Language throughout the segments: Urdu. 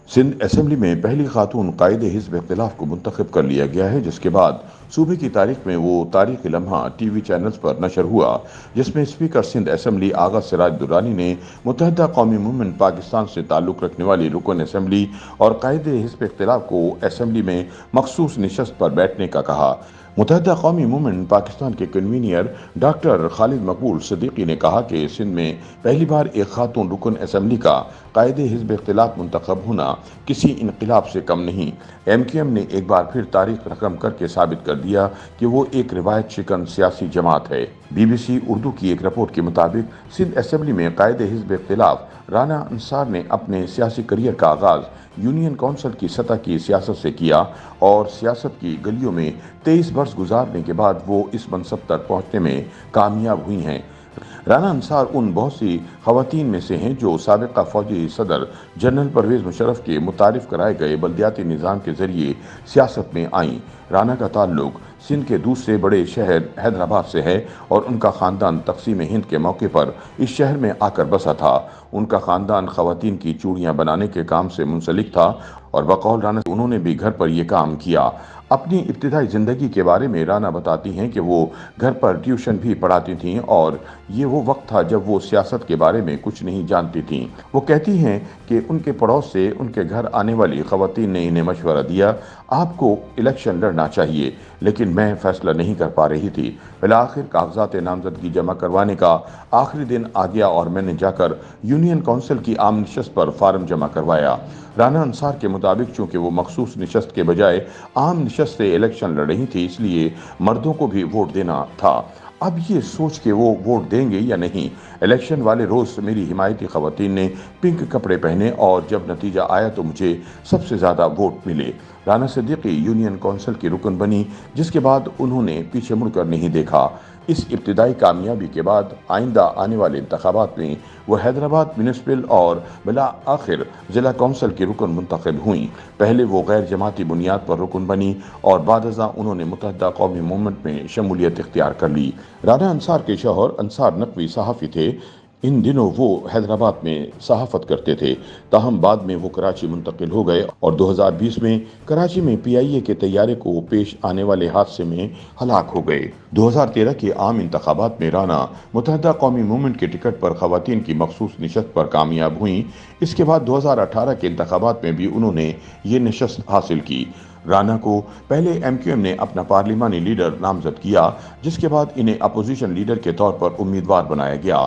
سندھ اسمبلی میں پہلی خاتون قائد حزب اختلاف کو منتخب کر لیا گیا ہے، جس کے بعد صوبے کی تاریخ میں وہ تاریخی لمحہ ٹی وی چینلز پر نشر ہوا، جس میں اسپیکر سندھ اسمبلی آغا سراج درانی نے متحدہ قومی موومنٹ پاکستان سے تعلق رکھنے والی رکن اسمبلی اور قائد حزب اختلاف کو اسمبلی میں مخصوص نشست پر بیٹھنے کا کہا۔ متحدہ قومی موومنٹ پاکستان کے کنوینر ڈاکٹر خالد مقبول صدیقی نے کہا کہ سندھ میں پہلی بار ایک خاتون رکن اسمبلی کا قائد حزب اختلاف منتخب ہونا کسی انقلاب سے کم نہیں۔ ایم کیو ایم نے ایک بار پھر تاریخ رقم کر کے ثابت کر دیا کہ وہ ایک روایت شکن سیاسی جماعت ہے۔ بی بی سی اردو کی ایک رپورٹ کے مطابق سندھ اسمبلی میں قائد حزب اختلاف رانا انصار نے اپنے سیاسی کریئر کا آغاز یونین کونسل کی سطح کی سیاست سے کیا اور سیاست کی گلیوں میں 23 برس گزارنے کے بعد وہ اس منصب تک پہنچنے میں کامیاب ہوئی ہیں۔ رانا انصار ان بہت سی خواتین میں سے ہیں جو سابقہ فوجی صدر جنرل پرویز مشرف کے متعارف کرائے گئے بلدیاتی نظام کے ذریعے سیاست میں آئیں۔ رانا کا تعلق سندھ کے دوسرے بڑے شہر حیدرآباد سے ہے اور ان کا خاندان تقسیم ہند کے موقع پر اس شہر میں آ کر بسا تھا۔ ان کا خاندان خواتین کی چوڑیاں بنانے کے کام سے منسلک تھا اور بقول رانا انہوں نے بھی گھر پر یہ کام کیا۔ اپنی ابتدائی زندگی کے بارے میں رانا بتاتی ہیں کہ وہ گھر پر ٹیوشن بھی پڑھاتی تھیں اور یہ وہ وقت تھا جب وہ سیاست کے بارے میں کچھ نہیں جانتی تھیں۔ وہ کہتی ہیں کہ ان کے پڑوس سے ان کے گھر آنے والی خواتین نے انہیں مشورہ دیا، آپ کو الیکشن لڑنا چاہیے، لیکن میں فیصلہ نہیں کر پا رہی تھی۔ بالآخر کاغذات نامزدگی جمع کروانے کا آخری دن آ گیا اور میں نے جا کر یونین کونسل کی عام نشست پر فارم جمع کروایا۔ رانا انصار کے مطابق چونکہ وہ مخصوص نشست کے بجائے عام نشست سے الیکشن لڑ رہی تھی، اس لیے مردوں کو بھی ووٹ دینا تھا۔ اب یہ سوچ کے وہ ووٹ دیں گے یا نہیں۔ الیکشن والے روز میری حمایتی خواتین نے پنک کپڑے پہنے اور جب نتیجہ آیا تو مجھے سب سے زیادہ ووٹ ملے۔ رانا صدیقی یونین کونسل کی رکن بنی، جس کے بعد انہوں نے پیچھے مڑ کر نہیں دیکھا۔ اس ابتدائی کامیابی کے بعد آئندہ آنے والے انتخابات میں وہ حیدرآباد میونسپل اور بالآخر ضلع کونسل کی رکن منتخب ہوئیں۔ پہلے وہ غیر جماعتی بنیاد پر رکن بنی اور بعد ازاں انہوں نے متحدہ قومی موومنٹ میں شمولیت اختیار کر لی۔ رانا انصار کے شوہر انصار نقوی صحافی تھے۔ ان دنوں وہ حیدرآباد میں صحافت کرتے تھے، تاہم بعد میں وہ کراچی منتقل ہو گئے اور 2020 میں کراچی میں پی آئی اے کے طیارے کو پیش آنے والے حادثے میں ہلاک ہو گئے۔ 2013 کے عام انتخابات میں رانا متحدہ قومی موومنٹ کے ٹکٹ پر خواتین کی مخصوص نشست پر کامیاب ہوئیں۔ اس کے بعد 2018 کے انتخابات میں بھی انہوں نے یہ نشست حاصل کی۔ رانا کو پہلے ایم کیو ایم نے اپنا پارلیمانی لیڈر نامزد کیا، جس کے بعد انہیں اپوزیشن لیڈر کے طور پر امیدوار بنایا گیا۔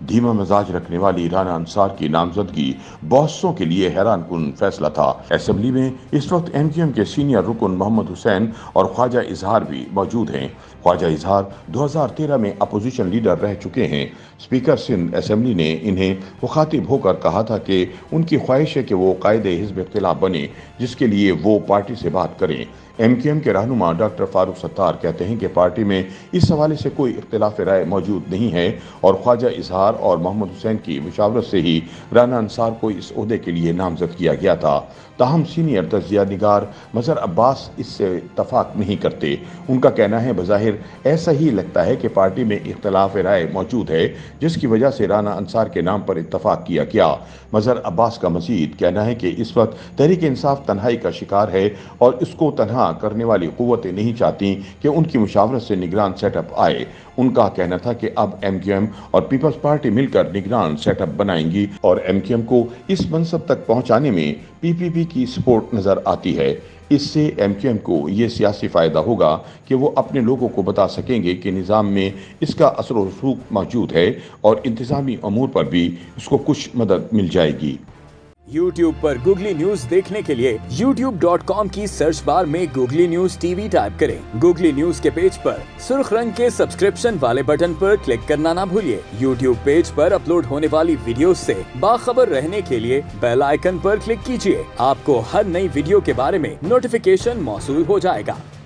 دھیما مزاج رکھنے والی رانا انصار کی نامزدگی بہتوں کے لیے حیران کن فیصلہ تھا۔ اسمبلی میں اس وقت ایم کیو ایم کے سینئر رکن محمد حسین اور خواجہ اظہار بھی موجود ہیں۔ خواجہ اظہار 2013 میں اپوزیشن لیڈر رہ چکے ہیں۔ اسپیکر سندھ اسمبلی نے انہیں مخاطب ہو کر کہا تھا کہ ان کی خواہش ہے کہ وہ قائد حزب اختلاف بنے، جس کے لیے وہ پارٹی سے بات کریں۔ ایم کیو ایم کے رہنما ڈاکٹر فاروق ستار کہتے ہیں کہ پارٹی میں اس حوالے سے کوئی اختلاف رائے موجود نہیں ہے اور خواجہ اظہار اور محمد حسین کی مشاورت سے ہی رانا انصار کو اس عہدے کے لیے نامزد کیا گیا تھا۔ تاہم سینئر تجزیہ نگار مظہر عباس اس سے اتفاق نہیں کرتے۔ ان کا کہنا ہے بظاہر ایسا ہی لگتا ہے کہ پارٹی میں اختلاف رائے موجود ہے، جس کی وجہ سے رانا انصار کے نام پر اتفاق کیا گیا۔ مظہر عباس کا مزید کہنا ہے کہ اس وقت تحریک انصاف تنہائی کا شکار ہے اور اس کو تنہا کرنے والی قوتیں نہیں چاہتی کہ ان کی مشاورت سے نگران سیٹ اپ آئے۔ ان کا کہنا تھا کہ اب ایم کیو ایم اور پیپلز پارٹی مل کر نگران سیٹ اپ بنائیں گی اور ایم کیو ایم کو اس منصب تک پہنچانے میں پی پی پی کی سپورٹ نظر آتی ہے۔ اس سے ایم کیو ایم کو یہ سیاسی فائدہ ہوگا کہ وہ اپنے لوگوں کو بتا سکیں گے کہ نظام میں اس کا اثر و رسوخ موجود ہے اور انتظامی امور پر بھی اس کو کچھ مدد مل جائے گی۔ یوٹیوب پر گوگلی نیوز دیکھنے کے لیے youtube.com کی سرچ بار میں googly news T V type کریں۔ گوگلی نیوز کے پیج پر سرخ رنگ کے سبسکرپشن والے بٹن پر کلک کرنا نہ بھولیے۔ یوٹیوب پیج پر اپلوڈ ہونے والی ویڈیوز سے باخبر رہنے کے لیے بیل آئیکن پر کلک کیجیے۔ آپ کو ہر نئی ویڈیو کے بارے میں نوٹیفیکیشن موصول ہو جائے گا۔